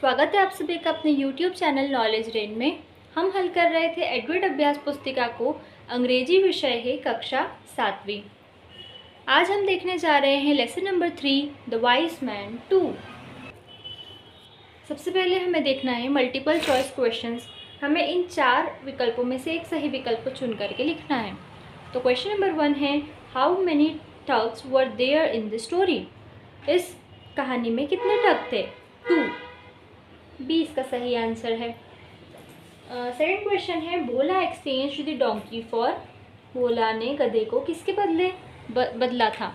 स्वागत है आप सभी का अपने YouTube चैनल नॉलेज रेन में। हम हल कर रहे थे एडवर्ड अभ्यास पुस्तिका को, अंग्रेजी विषय है कक्षा 7वीं। आज हम देखने जा रहे हैं lesson number 3 the wise man 2। सबसे पहले हमें देखना है मल्टीपल चॉइस क्वेश्चंस। हमें इन 4 विकल्पों में से एक सही विकल्प को चुन करके लिखना है। तो क्वेश्चन नंबर 1 है, how many tugs were there in the story. इस कहानी में कितने टग थे? 2। बी इसका सही आंसर है। सेकंड क्वेश्चन है, Bhola exchange the donkey for. Bhola ने गधे को किसके बदले बदला था?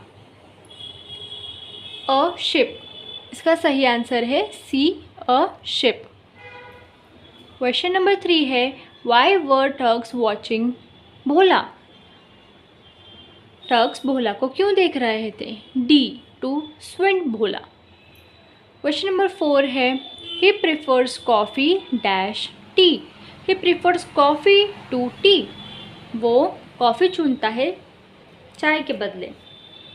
A ship. इसका सही आंसर है C, a ship. Question number 3 है, why were thugs watching Bhola. Thugs Bhola को क्यों देख रहे थे? D, to swindle Bhola. Question number 4 है, he prefers coffee dash tea। he prefers coffee to tea। वो कॉफ़ी चुनता है चाय के बदले।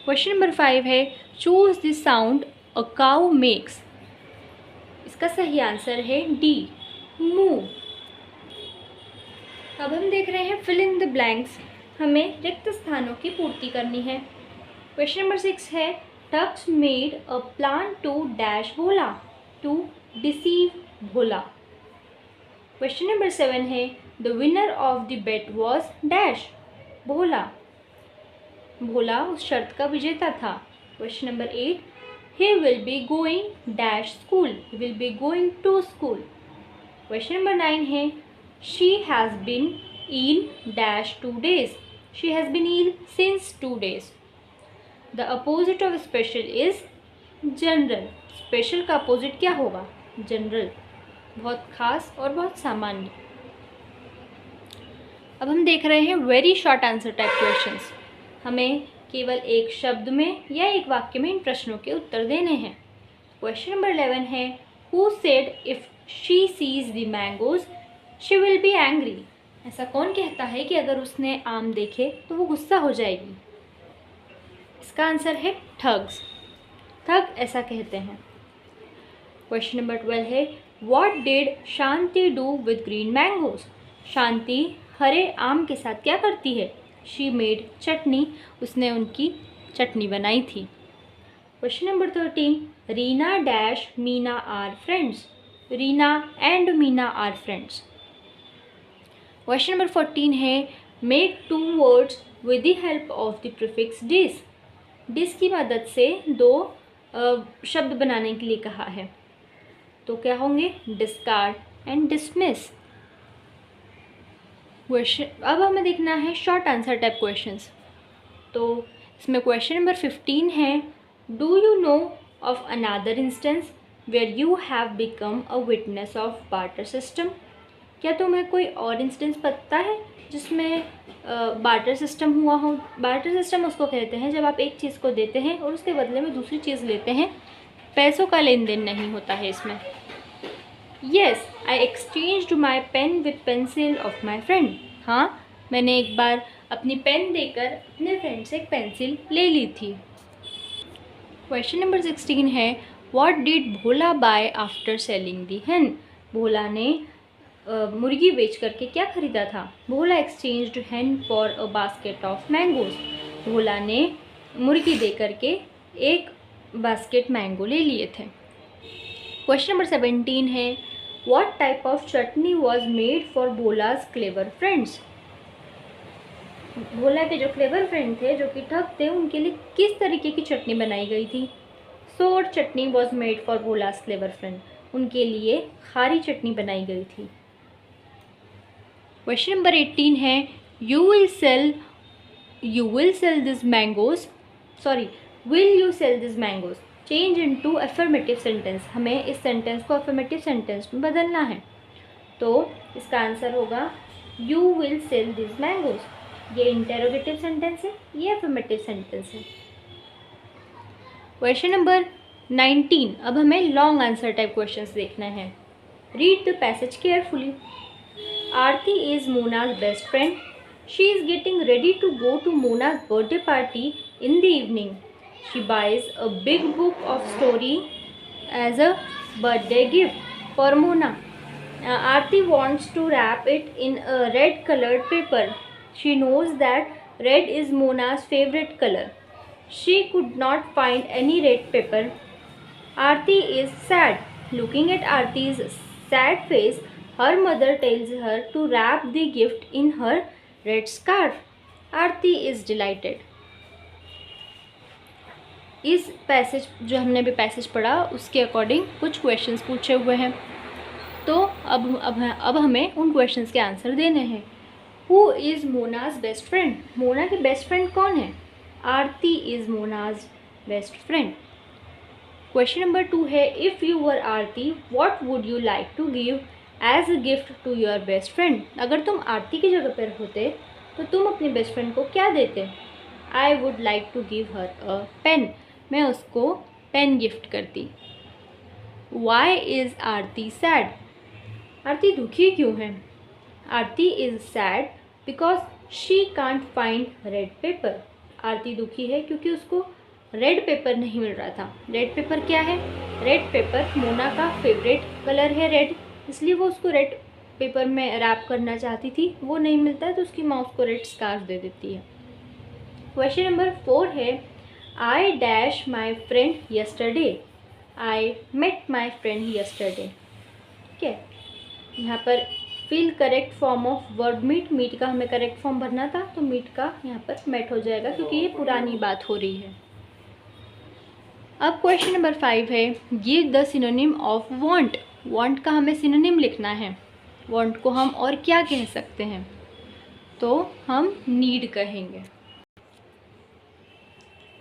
क्वेश्चन नंबर 5 है, choose the sound a cow makes। इसका सही आंसर है डी, मूव। अब हम देख रहे हैं fill in the blanks। हमें रिक्त स्थानों की पूर्ति करनी है। क्वेश्चन नंबर 6 है, Ducks made a plan to dash Bhola, to deceive Bhola. Question number 7 है, the winner of the bet was dash भोला। भोला उस शर्त का विजेता था। Question number 8, he will be going dash school। he will be going to school। Question number 9 है, she has been ill dash 2 days। she has been ill since 2 days। The opposite of special is general। Special का opposite क्या होगा? General, बहुत खास और बहुत सामान्य। अब हम देख रहे हैं very short answer type questions. हमें केवल एक शब्द में या एक वाक्य में इन प्रश्नों के उत्तर देने हैं। क्वेश्चन नंबर 11 है, who said if she sees the mangoes she will be angry. ऐसा कौन कहता है कि अगर उसने आम देखे तो वो गुस्सा हो जाएगी? इसका आंसर है ठग्स। ठग ऐसा कहते हैं। क्वेश्चन नंबर 12 है, what did Shanti do with green mangoes. Shanti हरे आम के साथ क्या करती है? She made chutney. उसने उनकी चटनी बनाई थी। Question number 13, Reena dash Meena are friends. Reena and Meena are friends. Question number 14 है, make 2 words with the help of the prefix dis. Dis की मदद से 2 शब्द बनाने के लिए कहा है, तो क्या होंगे? Discard and dismiss. क्वेश्चन अब हमें देखना है शॉर्ट आंसर टाइप क्वेश्चंस। तो इसमें क्वेश्चन नंबर 15 है, do you know of another instance where you have become a witness of barter system. क्या तुम्हें कोई और इंस्टेंस पता है जिसमें बार्टर सिस्टम हुआ हो? बार्टर सिस्टम उसको कहते हैं जब आप एक चीज़ को देते हैं और उसके बदले में दूसरी चीज़ लेते हैं। पैसों का लेन देन नहीं होता है इसमें। Yes, I exchanged my pen with pencil of my friend. हाँ, मैंने एक बार अपनी पेन देकर अपने फ्रेंड से एक पेंसिल ले ली थी। क्वेश्चन नंबर 16 है, what did Bhola buy after selling the hen। Bhola ने मुर्गी बेच करके क्या खरीदा था? Bhola exchanged hen for a basket of mangoes. Bhola ने मुर्गी दे करके एक बास्केट मैंगो ले लिए थे। क्वेश्चन नंबर 17 है, what type of chutney was made for Bhola's clever friends. Bhola के जो क्लेवर फ्रेंड थे, जो कि ठग थे, उनके लिए किस तरीके की चटनी बनाई गई थी? Sour chutney was made for Bhola's clever friend. उनके लिए खारी चटनी बनाई गई थी। क्वेश्चन नंबर 18 है, you will sell this mangoes sorry will you sell this mangoes change into affirmative sentence. हमें इस सेंटेंस को अफर्मेटिव सेंटेंस में बदलना है। तो इसका आंसर होगा you will sell this mangoes. ये इंटेरोगेटिव सेंटेंस है, ये अफर्मेटिव सेंटेंस है। क्वेश्चन नंबर 19, अब हमें लॉन्ग आंसर टाइप क्वेश्चंस देखना है। Read the passage carefully. Aarti is Mona's best friend. She is getting ready to go to Mona's birthday party in the evening. She buys a big book of story as a birthday gift। For Mona, Aarti wants to wrap it in a red colored paper. She knows that red is Mona's favorite color. She could not find any red paper. Aarti is sad. Looking at Aarti's sad face, her mother tells her to wrap the gift in her red scarf. Aarti is delighted. इस passage जो हमने अभी passage पढ़ा उसके according कुछ questions पूछे हुए हैं, तो अब हमें उन क्वेश्चंस के आंसर देने हैं। Who is Mona's best friend? Mona की बेस्ट फ्रेंड कौन है? Aarti is Mona's best friend. Question number 2 है, if you were Aarti what would you like to give as a gift to your best friend? अगर तुम आरती की जगह पर होते तो तुम अपनी बेस्ट फ्रेंड को क्या देते? I would like to give her a pen. मैं उसको पेन गिफ्ट करती। Why is Aarti sad? Aarti दुखी क्यों है? Aarti is sad because she can't find red paper. Aarti दुखी है क्योंकि उसको रेड पेपर नहीं मिल रहा था। रेड पेपर क्या है? रेड पेपर मोना का फेवरेट कलर है रेड, इसलिए वो उसको रेड पेपर में रैप करना चाहती थी, वो नहीं मिलता है तो उसकी माँ उसको रेड स्कार्फ दे देती है। क्वेश्चन नंबर 4 है, I dash my friend yesterday. I met my friend yesterday. ठीक है, यहाँ पर fill correct form of word meet. Meet का हमें करेक्ट फॉर्म भरना था तो मीट का यहाँ पर मेट हो जाएगा क्योंकि ये पुरानी बात हो रही है। अब क्वेश्चन नंबर 5 है, give the synonym of want. Want का हमें सिनोनिम लिखना है। वांट को हम और क्या कह सकते हैं? तो हम नीड कहेंगे।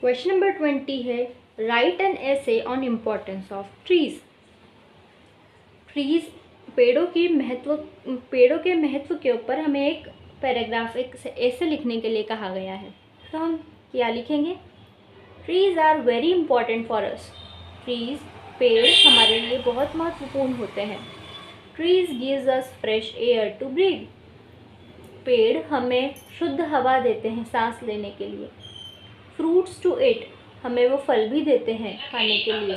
क्वेश्चन नंबर 20 है, right an essay on importance of trees. Trees पेड़ों के महत्व के ऊपर हमें एक पैराग्राफ, एक ऐसे लिखने के लिए कहा गया है। तो हम क्या लिखेंगे? Trees are very important for us. Trees पेड़ हमारे लिए बहुत महत्वपूर्ण होते हैं। Trees gives us fresh air to breathe. पेड़ हमें शुद्ध हवा देते हैं सांस लेने के लिए। फ्रूट्स टू ईट, हमें वो फल भी देते हैं खाने के लिए।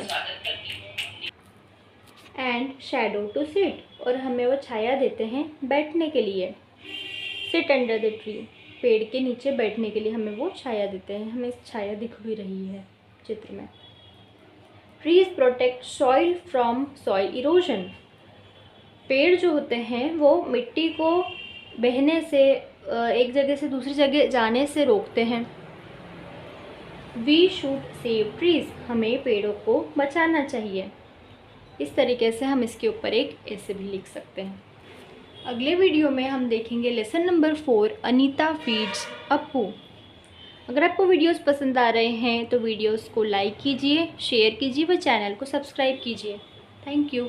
एंड शैडो टू सिट, और हमें वो छाया देते हैं बैठने के लिए। सिट अंडर द ट्री, पेड़ के नीचे बैठने के लिए हमें वो छाया देते हैं। हमें छाया दिख भी रही है चित्र में। Trees protect soil from soil erosion. पेड़ जो होते हैं वो मिट्टी को बहने से, एक जगह से दूसरी जगह जाने से रोकते हैं। वी शुड सेव ट्रीज, हमें पेड़ों को बचाना चाहिए। इस तरीके से हम इसके ऊपर एक ऐसे भी लिख सकते हैं। अगले वीडियो में हम देखेंगे lesson number 4, Anita feeds Appu. अगर आपको वीडियोस पसंद आ रहे हैं तो वीडियोस को लाइक कीजिए, शेयर कीजिए व चैनल को सब्सक्राइब कीजिए। Thank you.